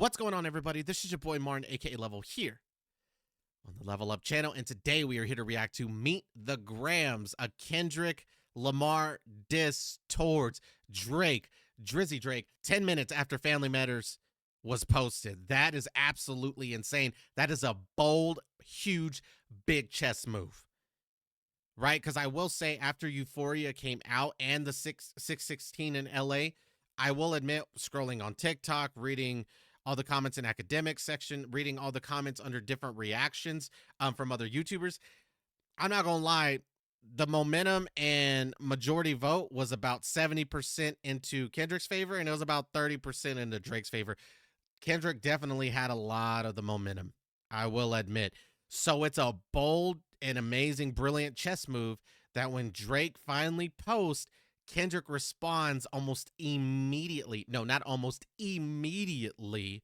What's going on, everybody? This is your boy Martin, aka Level, here on the Level Up channel, and today we are here to react to Meet the Grams, a Kendrick Lamar diss towards Drake, Drizzy Drake, 10 minutes after Family Matters was posted. That is absolutely insane. That is a bold, huge, big chess move, right? Because I will say, after Euphoria came out and the 616 in LA, I will admit, scrolling on TikTok, reading all the comments in academic section, reading all the comments under different reactions from other YouTubers, I'm not gonna lie, the momentum and majority vote was about 70% into Kendrick's favor, and it was about 30% into Drake's favor. Kendrick definitely had a lot of the momentum, I will admit. So it's a bold and amazing, brilliant chess move that when Drake finally posts, Kendrick responds almost immediately. No, not almost immediately,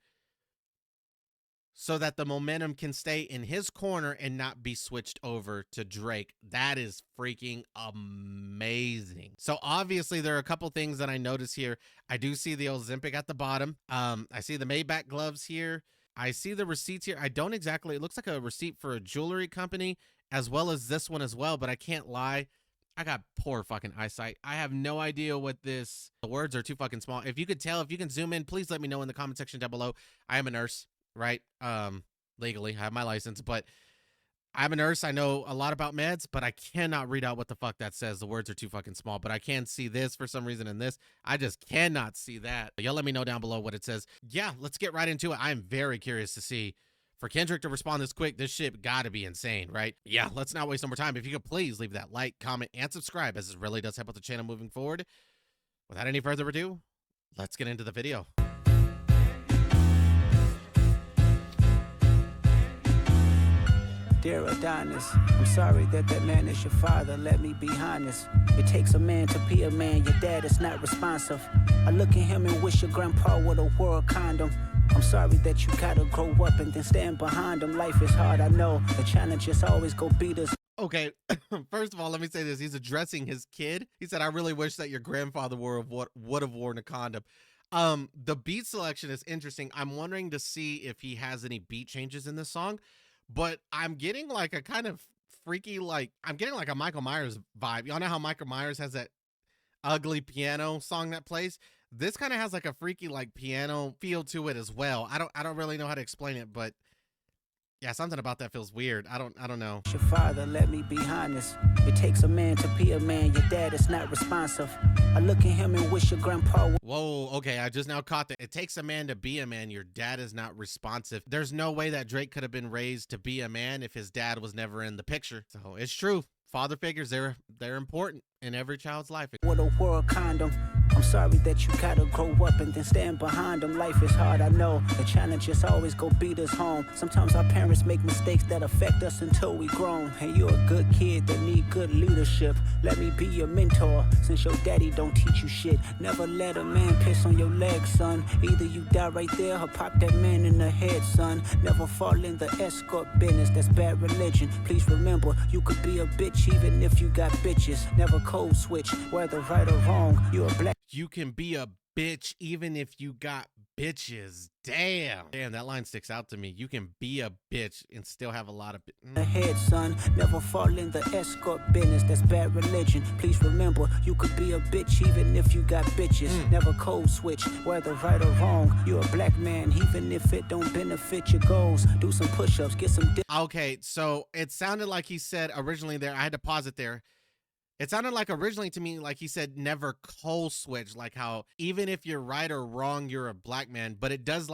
so that the momentum can stay in his corner and not be switched over to Drake. That is freaking amazing. So obviously there are a couple things that I notice here. I do see the Ozempic at the bottom. I see the Maybach gloves here. I see the receipts here. I don't exactly, it looks like a receipt for a jewelry company, as well as this one as well, but I can't lie, I got poor fucking eyesight. I have no idea what this, the words are too fucking small. If you could tell, if you can zoom in, please let me know in the comment section down below. I am a nurse, right? Legally, I have my license, but I'm a nurse. I know a lot about meds, but I cannot read out what the fuck that says. The words are too fucking small, but I can see this for some reason, and this, I just cannot see that. Y'all let me know down below what it says. Yeah, let's get right into it. I'm very curious to see. For Kendrick to respond this quick, this shit gotta be insane, right? Yeah, let's not waste no more time. If you could please leave that like, comment, and subscribe, as this really does help out the channel moving forward. Without any further ado, let's get into the video. Dear Adonis, I'm sorry that man is your father. Let me be honest. It takes a man to be a man. Your dad is not responsive. I look at him and wish your grandpa would a world condom. I'm sorry that you gotta grow up and then stand behind him. Life is hard, I know. The challenges always go beat us. Okay, first of all, let me say this. He's addressing his kid. He said, I really wish that your grandfather would have worn a condom. The beat selection is interesting. I'm wondering to see if he has any beat changes in this song, but I'm getting like a kind of freaky, like, I'm getting like a Michael Myers vibe. Y'all know how Michael Myers has that ugly piano song that plays? This kind of has like a freaky like piano feel to it as well. I don't really know how to explain it, but yeah, something about that feels weird. I don't know. Your father, let me be honest. It takes a man to be a man. Your dad is not responsive. I look at him and wish your grandpa. Whoa, okay, I just now caught that. It takes a man to be a man. Your dad is not responsive. There's no way that Drake could have been raised to be a man if his dad was never in the picture. So it's true. Father figures, they're important in every child's life. What a world condom. I'm sorry that you gotta grow up and then stand behind them. Life is hard, I know. The challenges always go beat us home. Sometimes our parents make mistakes that affect us until we grown. Hey, you're a good kid that need good leadership. Let me be your mentor, since your daddy don't teach you shit. Never let a man piss on your leg, son. Either you die right there or pop that man in the head, son. Never fall in the escort business, that's bad religion. Please remember, you could be a bitch even if you got bitches. Never code switch, whether right or wrong. You're a black. You can be a bitch even if you got bitches. Damn, that line sticks out to me. You can be a bitch and still have a lot of the head, son. Never fall in the escort business, that's bad religion. Please remember, you could be a bitch even if you got bitches. Never code switch, whether right or wrong. You're a black man, even if it don't benefit your goals. Do some push-ups, get some okay, so it sounded like he said originally there, I had to pause it there. It sounded like originally to me like he said never cold switch, like how even if you're right or wrong, you're a black man. But it does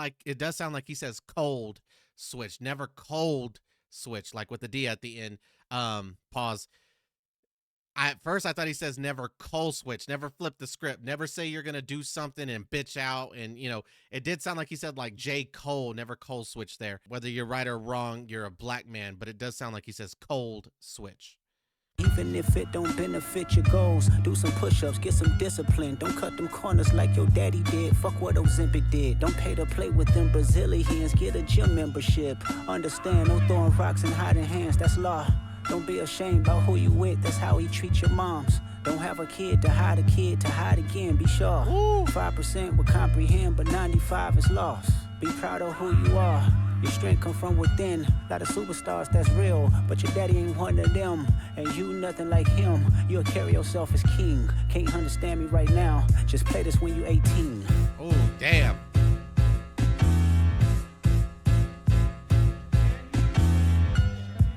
sound like he says cold switch, never cold switch, like with the D at the end. Pause. At first I thought he says never cold switch, never flip the script, never say you're gonna do something and bitch out. And you know, it did sound like he said like J. Cole, never cold switch there. Whether you're right or wrong, you're a black man. But it does sound like he says cold switch. Even if it don't benefit your goals, do some push-ups, get some discipline. Don't cut them corners like your daddy did. Fuck what Ozempic did. Don't pay to play with them Brazilians. Get a gym membership. Understand, no throwing rocks and hiding hands, that's law. Don't be ashamed about who you with, that's how he treats your moms. Don't have a kid to hide again, be sure. 5% will comprehend, but 95 is lost. Be proud of who you are. Your strength come from within. Lot of superstars that's real, but your daddy ain't one of them. And you nothing like him. You'll carry yourself as king. Can't understand me right now. Just play this when you 18. Oh, damn.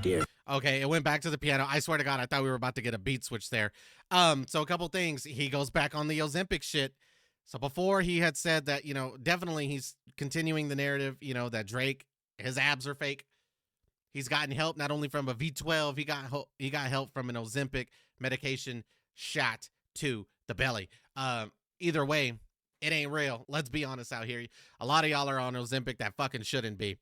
Dear. Okay, it went back to the piano. I swear to God, I thought we were about to get a beat switch there. So a couple things. He goes back on the Ozempic shit. So before he had said that, you know, definitely he's continuing the narrative, you know, that Drake, his abs are fake. He's gotten help not only from a V12, he got help from an Ozempic medication shot to the belly. Either way, it ain't real. Let's be honest out here. A lot of y'all are on Ozempic that fucking shouldn't be.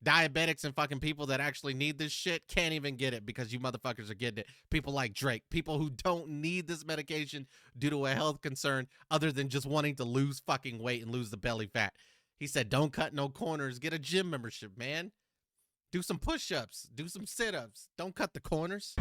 Diabetics and fucking people that actually need this shit can't even get it because you motherfuckers are getting it. People like Drake, people who don't need this medication due to a health concern other than just wanting to lose fucking weight and lose the belly fat. He said, don't cut no corners. Get a gym membership, man. Do some push-ups. Do some sit-ups. Don't cut the corners.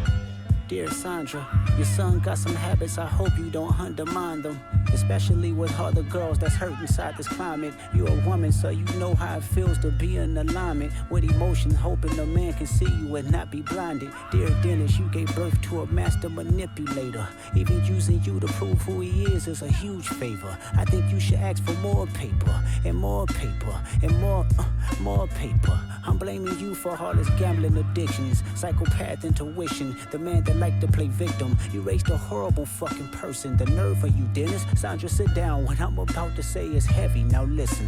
Dear Sandra, your son got some habits, I hope you don't undermine them. Especially with other girls that's hurt inside this climate. You're a woman, so you know how it feels to be in alignment with emotions, hoping a man can see you and not be blinded. Dear Dennis, you gave birth to a master manipulator. Even using you to prove who he is a huge favor. I think you should ask for more paper, and more paper, and more paper. I'm blaming you for all his gambling addictions, psychopath intuition, the man that like to play victim. You raised a horrible fucking person. The nerve of you, Dennis. Sandra, sit down. What I'm about to say is heavy. Now listen.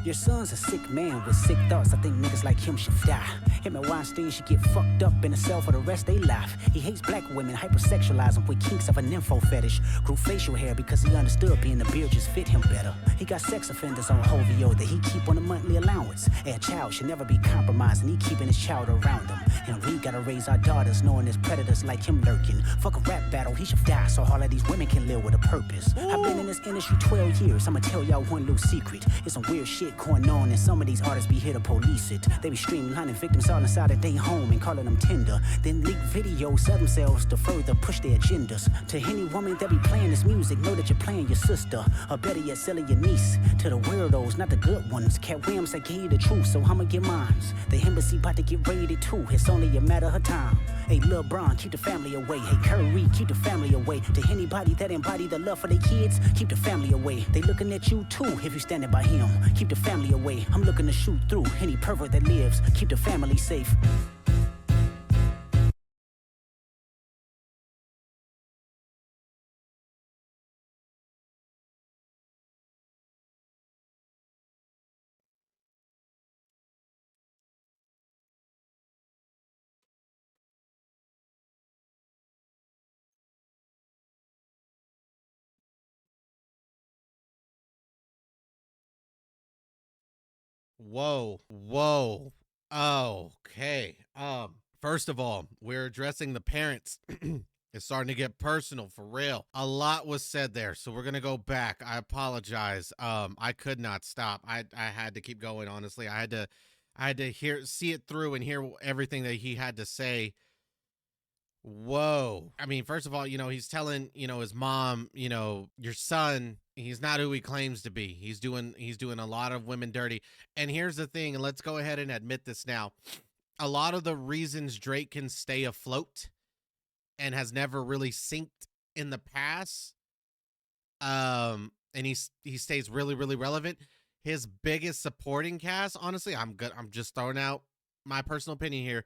Your son's a sick man with sick thoughts. I think niggas like him should die. Him and Weinstein should get fucked up in a cell for the rest of their life. He hates black women, hypersexualize them with kinks of a nympho fetish. Grew facial hair because he understood being the beard just fit him better. He got sex offenders on Hovio that he keep on a monthly allowance. A child should never be compromised, and he keeping his child around him. And we gotta raise our daughters knowing there's predators like him lurking. Fuck a rap battle, he should die so all of these women can live with a purpose. I've been in this industry 12 years, I'ma tell y'all one little secret. It's some weird shit going on, and some of these artists be here to police it. They be streamlining victims all inside of their home and calling them tender. Then leak videos of themselves to further push their agendas. To any woman that be playing this music, know that you're playing your sister, or better yet, selling your niece. To the weirdos, not the good ones. Cat Williams, I gave you the truth, so I'ma get mines. The embassy about to get raided too, it's only a matter of time. Hey, Lil Bron, keep the family away. Hey, Curry, keep the family away. To anybody that embody the love for their kids, keep the family away. They looking at you too if you standing by him. Keep the family away. I'm looking to shoot through any pervert that lives. Keep the family safe. Whoa, whoa. Okay. First of all, we're addressing the parents. It's starting to get personal for real. A lot was said there, so we're gonna go back. I apologize. I could not stop. I had to keep going. Honestly, I had to see it through and hear everything that he had to say. Whoa. I mean, first of all, you know, he's telling, you know, his mom, you know, your son, he's not who he claims to be. He's doing a lot of women dirty. And here's the thing, and let's go ahead and admit this now. A lot of the reasons Drake can stay afloat and has never really synced in the past, and he stays really, really relevant. His biggest supporting cast, honestly, I'm just throwing out my personal opinion here,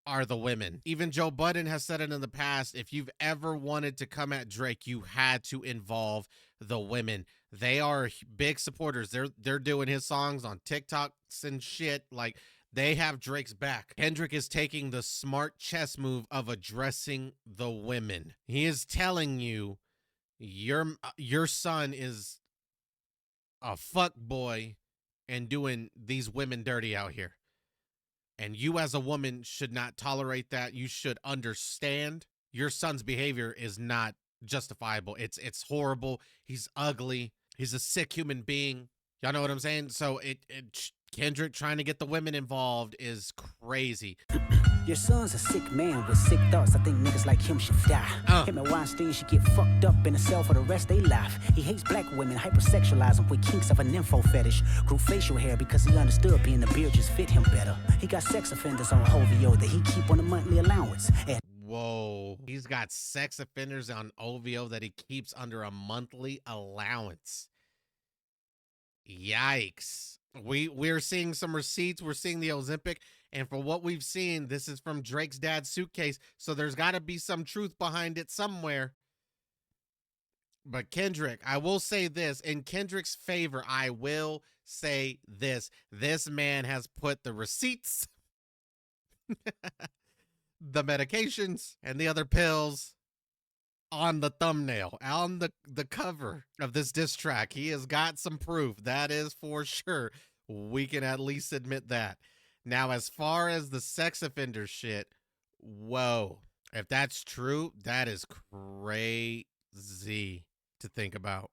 are the women. Even Joe Budden has said it in the past. If you've ever wanted to come at Drake, you had to involve the women. They are big supporters. They're doing his songs on TikToks and shit. Like, they have Drake's back. Kendrick is taking the smart chess move of addressing the women. He is telling you your son is a fuck boy and doing these women dirty out here. And you as a woman should not tolerate that. You should understand your son's behavior is not justifiable. It's horrible. He's ugly. He's a sick human being. Y'all know what I'm saying? So Kendrick trying to get the women involved is crazy. Your son's a sick man with sick thoughts. I think niggas like him should die. Him and Weinstein should get fucked up in a cell for the rest of their life. He hates black women, hypersexualize them with kinks of a nympho fetish. Grew facial hair because he understood being a beard just fit him better. He got sex offenders on OVO that he keep on a monthly allowance. Whoa, he's got sex offenders on OVO that he keeps under a monthly allowance. Yikes. We're seeing some receipts. We're seeing the Ozempic. And for what we've seen, this is from Drake's dad's suitcase. So there's got to be some truth behind it somewhere. But Kendrick, I will say this. In Kendrick's favor, I will say this. This man has put the receipts, the medications, and the other pills on the thumbnail, on the cover of this diss track. He has got some proof. That is for sure. We can at least admit that. Now, as far as the sex offender shit, whoa. If that's true, that is crazy to think about.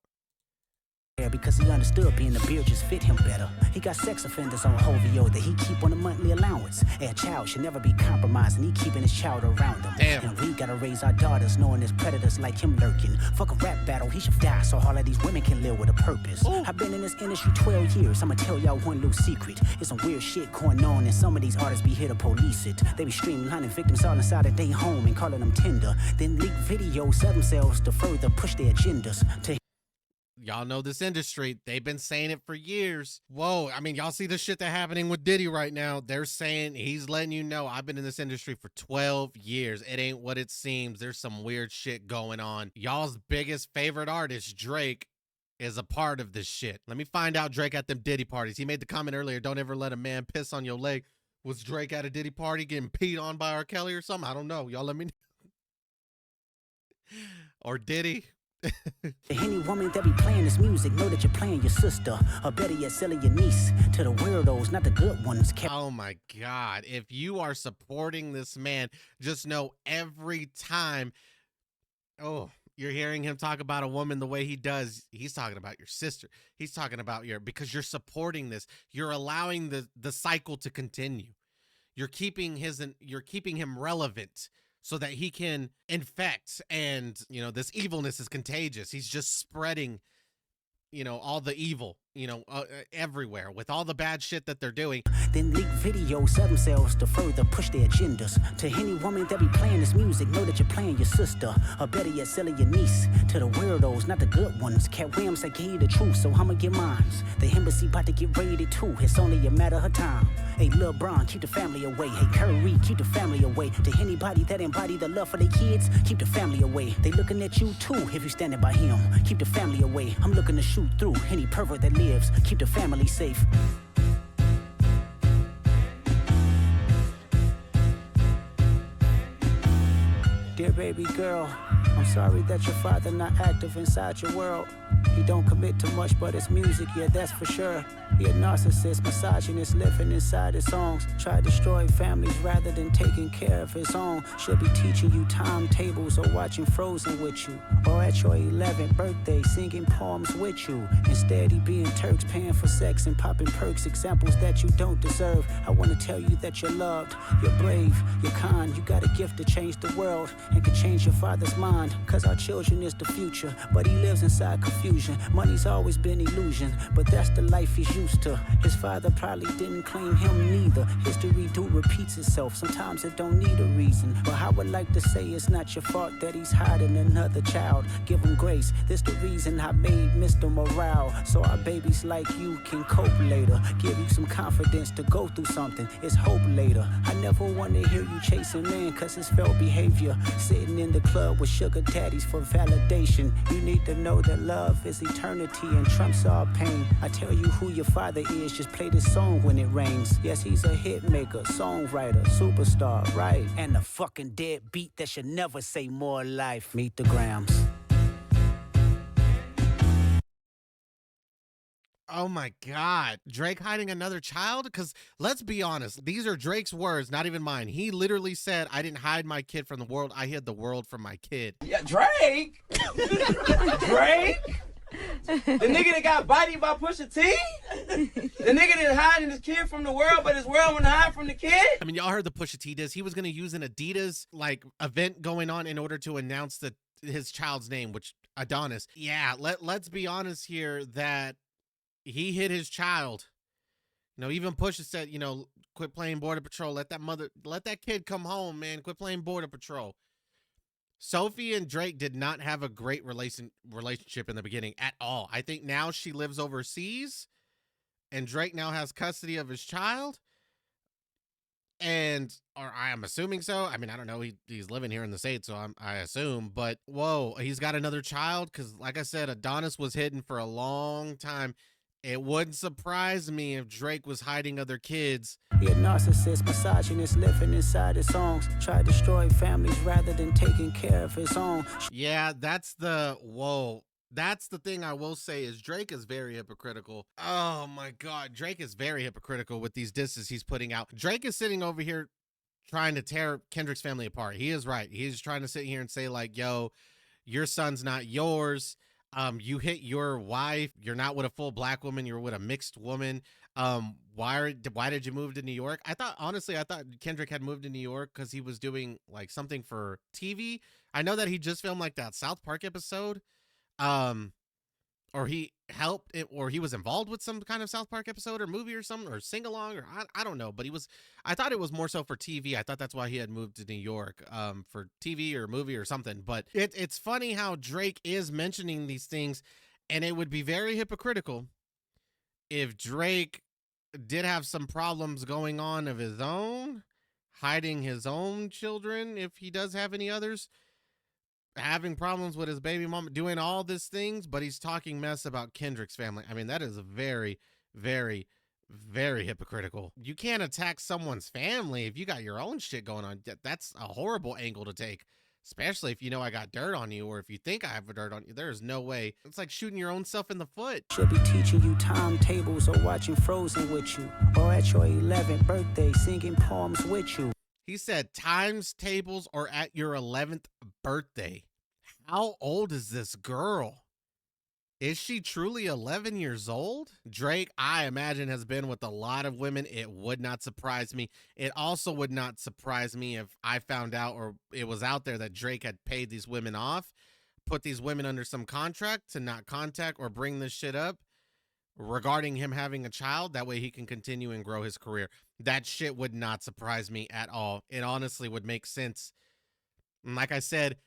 Because he understood being a beard just fit him better. He got sex offenders on OVO that he keep on a monthly allowance. A child should never be compromised, and he keeping his child around him. Damn. And we gotta raise our daughters knowing there's predators like him lurking. Fuck a rap battle, he should die so all of these women can live with a purpose. Ooh. I've been in this industry 12 years. I'ma tell y'all one little secret. There's some weird shit going on, and some of these artists be here to police it. They be streamlining victims all inside of their home and calling them tender. Then leak videos of themselves to further push their agendas. Y'all know this industry. They've been saying it for years. Whoa. I mean, y'all see the shit that's happening with Diddy right now. They're saying, he's letting you know, I've been in this industry for 12 years. It ain't what it seems. There's some weird shit going on. Y'all's biggest favorite artist, Drake, is a part of this shit. Let me find out Drake at them Diddy parties. He made the comment earlier, don't ever let a man piss on your leg. Was Drake at a Diddy party getting peed on by R. Kelly or something? I don't know. Y'all let me know. Or Diddy. Any woman that be playing this music, know that you're playing your sister, or better yet, selling your niece to the weirdos, not the good ones. Oh my God. If you are supporting this man, just know every time, you're hearing him talk about a woman the way he does, he's talking about your sister. He's talking about because you're supporting this. You're allowing the cycle to continue. You're keeping him relevant, so that he can infect, and, this evilness is contagious. He's just spreading, all the evil, everywhere with all the bad shit that they're doing. Then leak videos of themselves to further push their agendas. To any woman that be playing this music, know that you're playing your sister, or better yet, selling your niece to the weirdos, not the good ones. Cat Williams, I gave you the truth, so I'ma get mines. The embassy about to get raided too. It's only a matter of time. Hey, Lil Bron, keep the family away. Hey, Curry, keep the family away. To anybody that embody the love for their kids, keep the family away. They looking at you too if you standing by him. Keep the family away. I'm looking to shoot through any pervert that lives. Keep the family safe. Dear baby girl, I'm sorry that your father not active inside your world. He don't commit to much, but it's music, yeah, that's for sure. He a narcissist, misogynist, living inside his songs. Try to destroy families rather than taking care of his own. Should be teaching you timetables or watching Frozen with you. Or at your 11th birthday, singing poems with you. Instead, he being Turks, paying for sex and popping perks. Examples that you don't deserve. I want to tell you that you're loved, you're brave, you're kind. You got a gift to change the world and can change your father's mind. Cause our children is the future, but he lives inside confusion. Money's always been illusion, but that's the life he's used to. His father probably didn't claim him neither. History do repeats itself, sometimes it don't need a reason. But I would like to say it's not your fault that he's hiding another child. Give him grace, this the reason I made Mr. Morale, so our babies like you can cope later. Give you some confidence to go through something, it's hope later. I never want to hear you chasing man, cause it's felt behavior. Sitting in the club with sugar daddies for validation. You need to know that love is eternity and trumps all pain. I tell you who your father is, just play this song when it rains. Yes, he's a hit maker, songwriter, superstar, right? And a fucking dead beat that should never say more life. Meet the Grams. Oh my God. Drake hiding another child? Because let's be honest, these are Drake's words, not even mine. He literally said, I didn't hide my kid from the world. I hid the world from my kid. Yeah, Drake? Drake? The nigga that got bodied by Pusha T? The nigga that hide hiding his kid from the world, but his world wouldn't hide from the kid. I mean, y'all heard the Pusha T diss. He was going to use an Adidas like event going on in order to announce his child's name, which Adonis. Yeah, let's be honest here that he hit his child. You know, even Pusha said, you know, quit playing Border Patrol. Let that kid come home, man. Quit playing Border Patrol. Sophie and Drake did not have a great relationship in the beginning at all. I think now she lives overseas and Drake now has custody of his child. Or I am assuming so. I mean, I don't know. He's living here in the States, so I assume. But whoa, he's got another child? Because like I said, Adonis was hidden for a long time. It wouldn't surprise me if Drake was hiding other kids. He a narcissist, misogynist, living inside his songs. Try to destroy families rather than taking care of his own. Yeah, that's the thing I will say is Drake is very hypocritical. Oh my God, Drake is very hypocritical with these disses he's putting out. Drake is sitting over here trying to tear Kendrick's family apart. He is right. He's trying to sit here and say like, yo, your son's not yours. You hit your wife. You're not with a full black woman. You're with a mixed woman. Why did you move to New York? I thought Kendrick had moved to New York because he was doing like something for TV. I know that he just filmed like that South Park episode. Or he helped it, or he was involved with some kind of South Park episode or movie or something, or sing along, or I don't know, but I thought it was more so for TV. I thought that's why he had moved to New York, for TV or movie or something. But it's funny how Drake is mentioning these things, and it would be very hypocritical if Drake did have some problems going on of his own, hiding his own children, if he does have any others, having problems with his baby mama, doing all these things, but he's talking mess about Kendrick's family. I mean, that is very, very, very hypocritical. You can't attack someone's family if you got your own shit going on. That's a horrible angle to take, especially if you know I got dirt on you, or if you think I have dirt on you. There's no way. It's like shooting your own self in the foot. Should be teaching you timetables or watching Frozen with you, or at your 11th birthday singing poems with you. He said times tables or at your 11th birthday. How old is this girl? Is she truly 11 years old? Drake, I imagine, has been with a lot of women. It would not surprise me. It also would not surprise me if I found out, or it was out there, that Drake had paid these women off, put these women under some contract to not contact or bring this shit up regarding him having a child. That way he can continue and grow his career. That shit would not surprise me at all. It honestly would make sense. And like I said,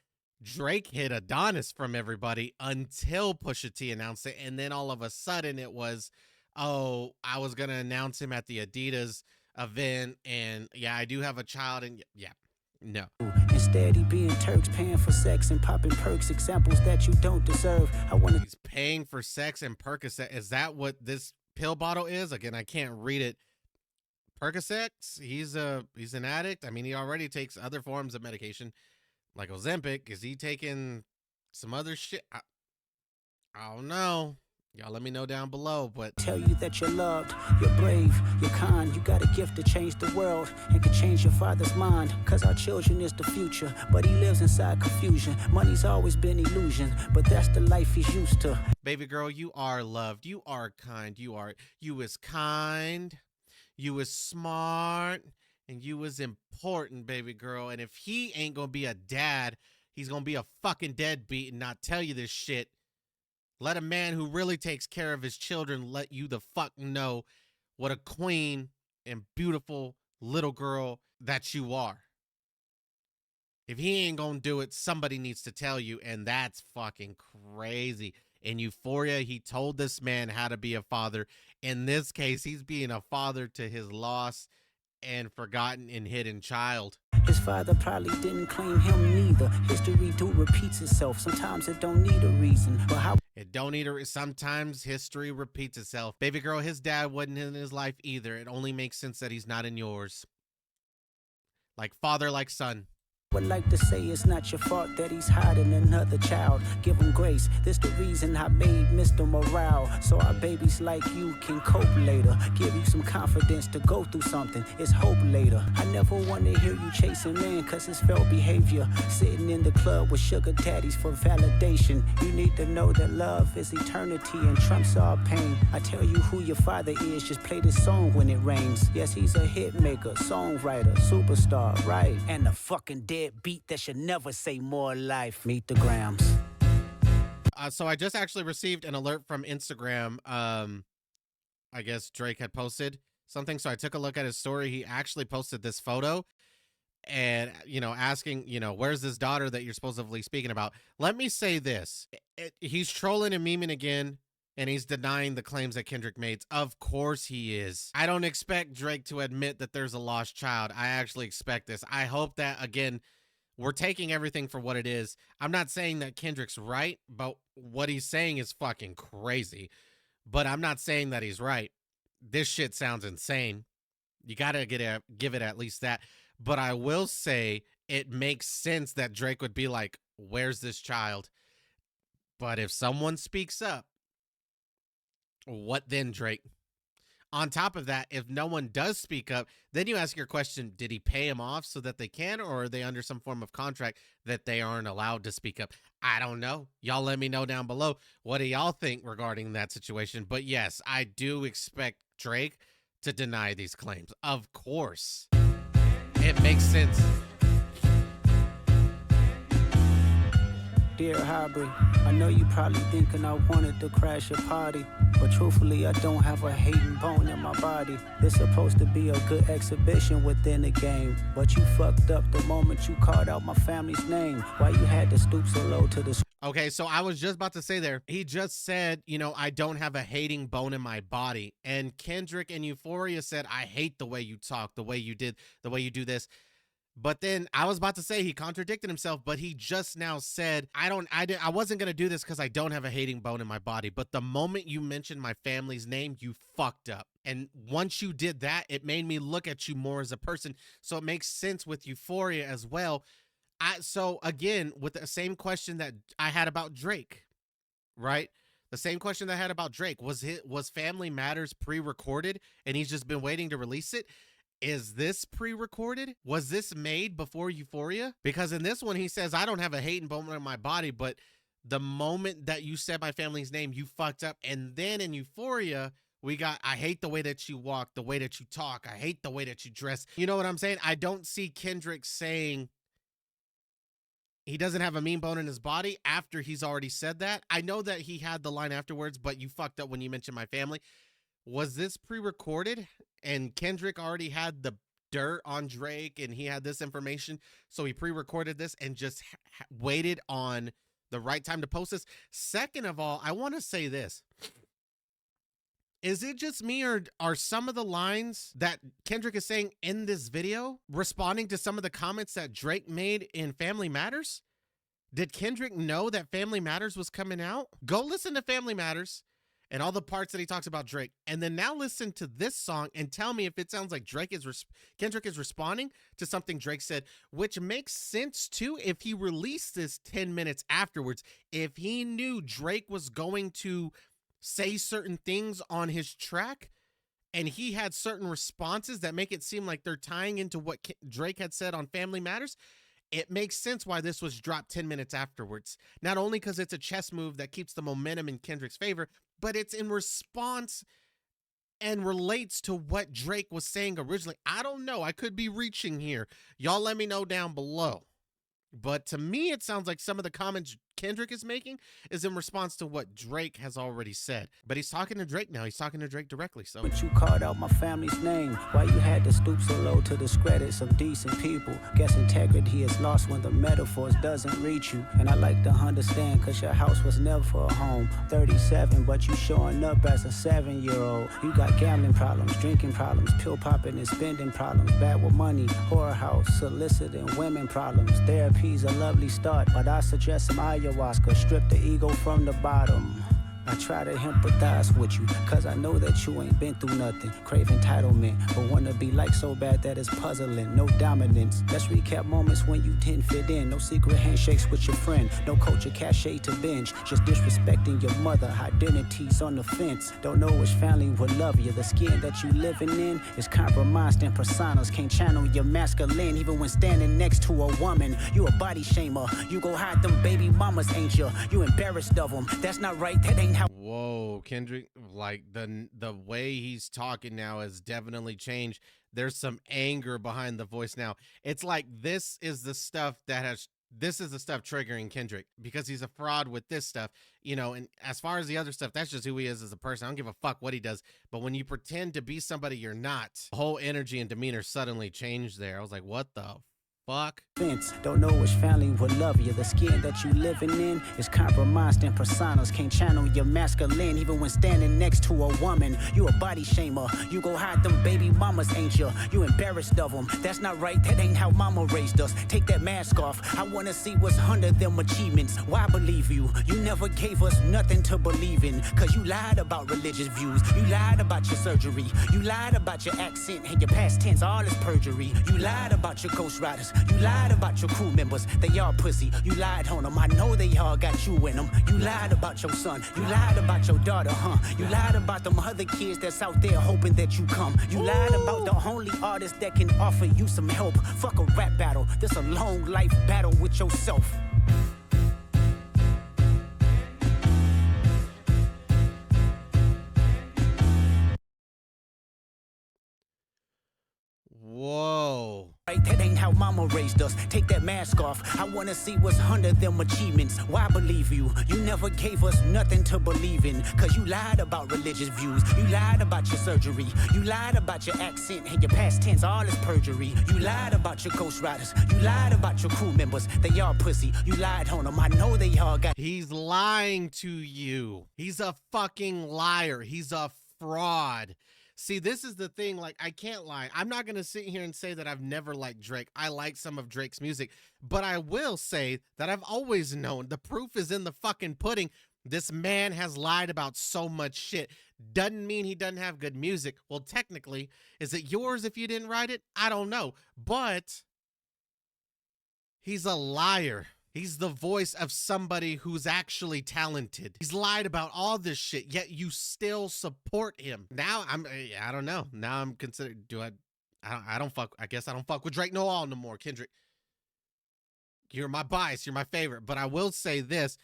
Drake hid Adonis from everybody until Pusha T announced it. And then all of a sudden it was, oh, I was going to announce him at the Adidas event. And yeah, I do have a child. And yeah, no. Instead, he being Turks, paying for sex and popping perks, examples that you don't deserve. He's paying for sex and Percocet. Is that what this pill bottle is? Again, I can't read it. Percocet? He's an addict. I mean, he already takes other forms of medication, like Ozempic. Is he taking some other shit? I don't know. Y'all let me know down below, but tell you that you're loved, you're brave, you're kind. You got a gift to change the world and can change your father's mind. Cause our children is the future, but he lives inside confusion. Money's always been illusion, but that's the life he's used to. Baby girl, you are loved. You are kind. You is kind. You is smart. And you is important, baby girl. And if he ain't gonna be a dad, he's gonna be a fucking deadbeat and not tell you this shit. Let a man who really takes care of his children let you the fuck know what a queen and beautiful little girl that you are. If he ain't gonna do it, somebody needs to tell you, and that's fucking crazy. In Euphoria, he told this man how to be a father. In this case, he's being a father to his lost and forgotten and hidden child. His father probably didn't claim him neither. History do repeats itself. Sometimes it don't need a reason. But how it don't need a sometimes history repeats itself. Baby girl, his dad wasn't in his life either. It only makes sense that he's not in yours. Like father, like son. Would like to say it's not your fault that he's hiding another child. Give him grace, this the reason I made Mr. Morale, so our babies like you can cope later. Give you some confidence to go through something, it's hope later. I never want to hear you chasing man, cause it's failed behavior. Sitting in the club with sugar daddies for validation. You need to know that love is eternity and trumps all pain. I tell you who your father is, just play this song when it rains. Yes, he's a hit maker, songwriter, superstar, right? And a fucking dead beat that should never say more life. Meet the Grams. So I just actually received an alert from Instagram. I guess Drake had posted something, so I took a look at his story. He actually posted this photo and, asking, where's this daughter that you're supposedly speaking about? Let me say this. He's trolling and memeing again, and he's denying the claims that Kendrick made. Of course he is. I don't expect Drake to admit that there's a lost child. I actually expect this. I hope that, again, we're taking everything for what it is. I'm not saying that Kendrick's right, but what he's saying is fucking crazy. But I'm not saying that he's right. This shit sounds insane. You gotta give it at least that. But I will say it makes sense that Drake would be like, where's this child? But if someone speaks up, what then, Drake? On top of that, if no one does speak up, then you ask your question, did he pay him off so that they can, or are they under some form of contract that they aren't allowed to speak up? I don't know. Y'all let me know down below. What do y'all think regarding that situation? But yes, I do expect Drake to deny these claims. Of course. It makes sense. Dear Hybrid, I know you probably thinking I wanted to crash your party, but truthfully I don't have a hating bone in my body. This supposed to be a good exhibition within the game, but you fucked up the moment you called out my family's name. Why you had to stoop so low to the... Okay, so I was just about to say there, he just said, I don't have a hating bone in my body. And Kendrick in Euphoria said, I hate the way you talk, the way you do this. But then I was about to say he contradicted himself, but he just now said, I wasn't going to do this because I don't have a hating bone in my body. But the moment you mentioned my family's name, you fucked up. And once you did that, it made me look at you more as a person. So it makes sense with Euphoria as well. So again, with the same question that I had about Drake, right? The same question that I had about Drake, was Family Matters pre-recorded and he's just been waiting to release it? Is this pre-recorded? Was this made before Euphoria? Because in this one, he says, I don't have a hating bone in my body, but the moment that you said my family's name, you fucked up. And then in Euphoria, we got, I hate the way that you walk, the way that you talk. I hate the way that you dress. You know what I'm saying? I don't see Kendrick saying he doesn't have a mean bone in his body after he's already said that. I know that he had the line afterwards, but you fucked up when you mentioned my family. Was this pre-recorded and Kendrick already had the dirt on Drake and he had this information, so he pre-recorded this and just waited on the right time to post this? Second of all, I want to say this. Is it just me, or are some of the lines that Kendrick is saying in this video responding to some of the comments that Drake made in Family Matters? Did Kendrick know that Family Matters was coming out? Go listen to Family Matters and all the parts that he talks about Drake, and then now listen to this song and tell me if it sounds like Kendrick is responding to something Drake said, which makes sense too if he released this 10 minutes afterwards. If he knew Drake was going to say certain things on his track and he had certain responses that make it seem like they're tying into what Drake had said on Family Matters, it makes sense why this was dropped 10 minutes afterwards. Not only because it's a chess move that keeps the momentum in Kendrick's favor, but it's in response and relates to what Drake was saying originally. I don't know. I could be reaching here. Y'all let me know down below. But to me, it sounds like some of the comments Kendrick is making is in response to what Drake has already said. But he's talking to Drake now. He's talking to Drake directly. So, but you called out my family's name. Why you had to stoop so low to discredit some decent people? Guess integrity is lost when the metaphors doesn't reach you. And I like to understand, cause your house was never a home. 37, but you showing up as a 7-year-old. You got gambling problems, drinking problems, pill popping and spending problems, bad with money, whorehouse, soliciting women problems. Therapy's a lovely start, but I suggest some ayahuasca. Strip the ego from the bottom. I try to empathize with you, cause I know that you ain't been through nothing. Crave entitlement, but wanna be like so bad that it's puzzling. No dominance. Let's recap moments when you didn't fit in. No secret handshakes with your friend. No culture cachet to binge. Just disrespecting your mother. Identities on the fence. Don't know which family will love you. The skin that you living in is compromised and personas can't channel your masculine. Even when standing next to a woman, you a body shamer. You go hide them baby mamas, ain't you? You embarrassed of them. That's not right. That ain't how. Whoa, Kendrick, like the way he's talking now has definitely changed. There's some anger behind the voice now. It's like this is the stuff triggering Kendrick, because he's a fraud with this stuff, you know. And as far as the other stuff, that's just who he is as a person. I don't give a fuck what he does. But when you pretend to be somebody you're not, the whole energy and demeanor suddenly changed there. I was like, what the fuck? Don't know which family will love you. The skin that you living in is compromised and personas can't channel your masculine. Even when standing next to a woman, you a body shamer. You go hide them baby mamas, ain't you? You embarrassed of them. That's not right. That ain't how mama raised us. Take that mask off. I wanna see what's under them achievements. Why believe you? You never gave us nothing to believe in. Cause you lied about religious views. You lied about your surgery. You lied about your accent and your past tense. All is perjury. You lied about your ghostwriters. You lied about your crew members. They all pussy. You lied on them. I know they all got you in them. You lied about your son. You lied about your daughter, huh? You lied about them other kids that's out there hoping that you come. You lied about the only artist that can offer you some help. Fuck a rap battle. This a long life battle with yourself. Whoa. Right, that ain't how mama raised us. Take that mask off. I wanna see what's under them achievements. Why believe you? You never gave us nothing to believe in. Cause you lied about religious views. You lied about your surgery. You lied about your accent and your past tense. All is perjury. You lied about your ghostwriters. You lied about your crew members. They all pussy. You lied on them. I know they all got. He's lying to you. He's a fucking liar. He's a fraud. See, this is the thing, like, I can't lie. I'm not going to sit here and say that I've never liked Drake. I like some of Drake's music, but I will say that I've always known. The proof is in the fucking pudding. This man has lied about so much shit. Doesn't mean he doesn't have good music. Well, technically, is it yours if you didn't write it? I don't know, but he's a liar. He's the voice of somebody who's actually talented. He's lied about all this shit, yet you still support him. Now I don't know. Now I'm considering, I guess I don't fuck with Drake no more, Kendrick. You're my bias. You're my favorite. But I will say this.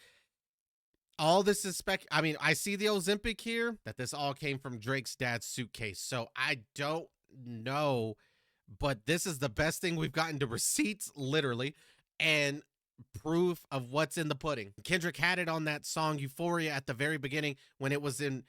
All this is I see the Ozempic here, that this all came from Drake's dad's suitcase. So I don't know, but this is the best thing we've gotten to receipts, literally, and proof of what's in the pudding. Kendrick had it on that song Euphoria at the very beginning when it was in,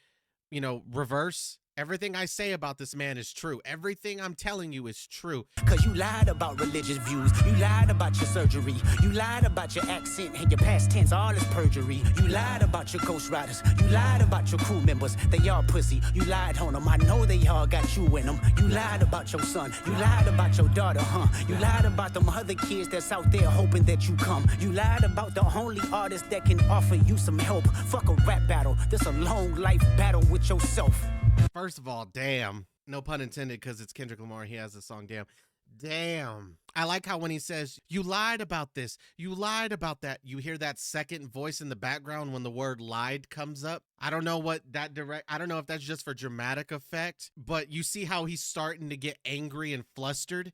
reverse. Everything I say about this man is true. Everything I'm telling you is true. Cause you lied about religious views. You lied about your surgery. You lied about your accent and your past tense. All is perjury. You lied about your ghostwriters. You lied about your crew members. They all pussy. You lied on them. I know they all got you in them. You lied about your son. You lied about your daughter, huh? You lied about them other kids that's out there hoping that you come. You lied about the only artist that can offer you some help. Fuck a rap battle. This a long life battle with yourself. First of all, damn. No pun intended, because it's Kendrick Lamar. He has the song, damn. Damn. I like how when he says, you lied about this, you lied about that, you hear that second voice in the background when the word lied comes up. I don't know I don't know if that's just for dramatic effect, but you see how he's starting to get angry and flustered,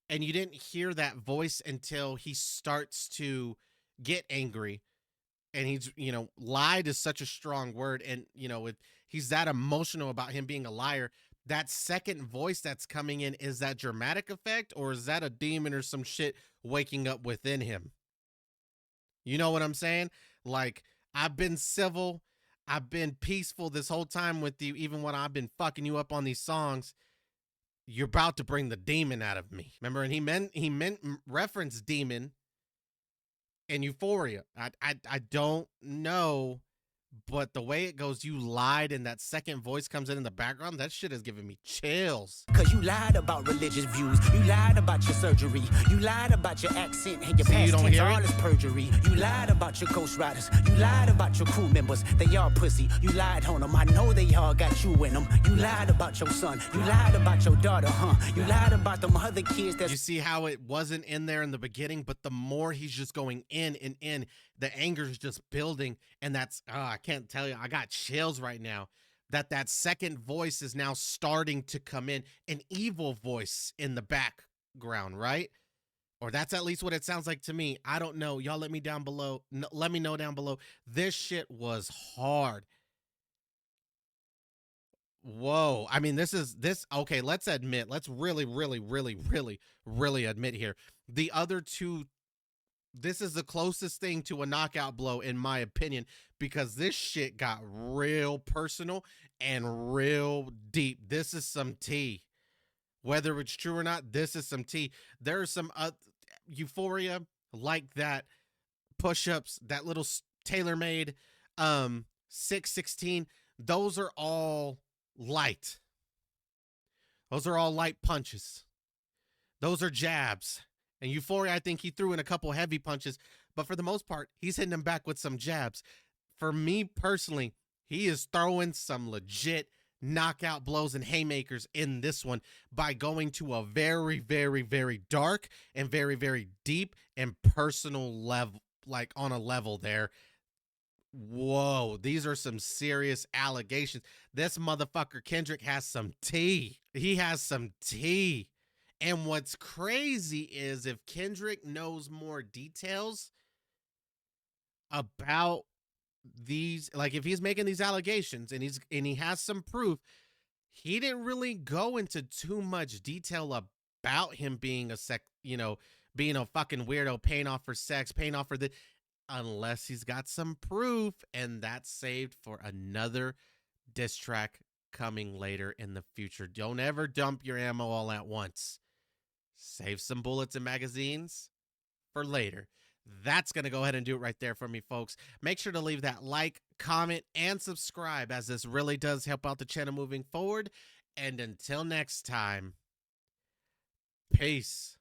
and you didn't hear that voice until he starts to get angry. And he's, lied is such a strong word. And, he's that emotional about him being a liar. That second voice that's coming in, is that dramatic effect, or is that a demon or some shit waking up within him? You know what I'm saying? Like, I've been civil. I've been peaceful this whole time with you. Even when I've been fucking you up on these songs, you're about to bring the demon out of me. Remember? And he meant reference demon and Euphoria. I don't know But the way it goes, you lied, and that second voice comes in the background. That shit is giving me chills. Cause you lied about religious views. You lied about your surgery. You lied about your accent and your See, you past don't tense. hear it? All is perjury. You lied about your ghost riders. You lied about your crew members. They all pussy. You lied on them. I know they all got you in them. You lied about your son. You lied about your daughter, huh? You lied about them other kids that You see how it wasn't in there in the beginning, but the more he's just going in and in, the anger is just building. And that's, I can't tell you, I got chills right now. That second voice is now starting to come in, an evil voice in the background, right? Or that's at least what it sounds like to me. I don't know. Y'all let me down below. Let me know down below. This shit was hard. Whoa. I mean, okay, let's admit, let's really admit here. The other two, this is the closest thing to a knockout blow, in my opinion, because this shit got real personal and real deep. This is some tea. Whether it's true or not, this is some tea. There are some Euphoria, like that, push-ups, that little tailor-made 616. Those are all light. Those are all light punches. Those are jabs. And Euphoria, I think he threw in a couple heavy punches, but for the most part, he's hitting them back with some jabs. For me personally, he is throwing some legit knockout blows and haymakers in this one by going to a very dark and very deep and personal level, like on a level there. Whoa, these are some serious allegations. This motherfucker Kendrick has some tea. He has some tea. And what's crazy is if Kendrick knows more details about these, like if he's making these allegations and he has some proof, he didn't really go into too much detail about him being being a fucking weirdo, paying off for sex, paying off for the, unless he's got some proof, and that's saved for another diss track coming later in the future. Don't ever dump your ammo all at once. Save some bullets and magazines for later. That's going to go ahead and do it right there for me, folks. Make sure to leave that like, comment, and subscribe, as this really does help out the channel moving forward. And until next time, peace.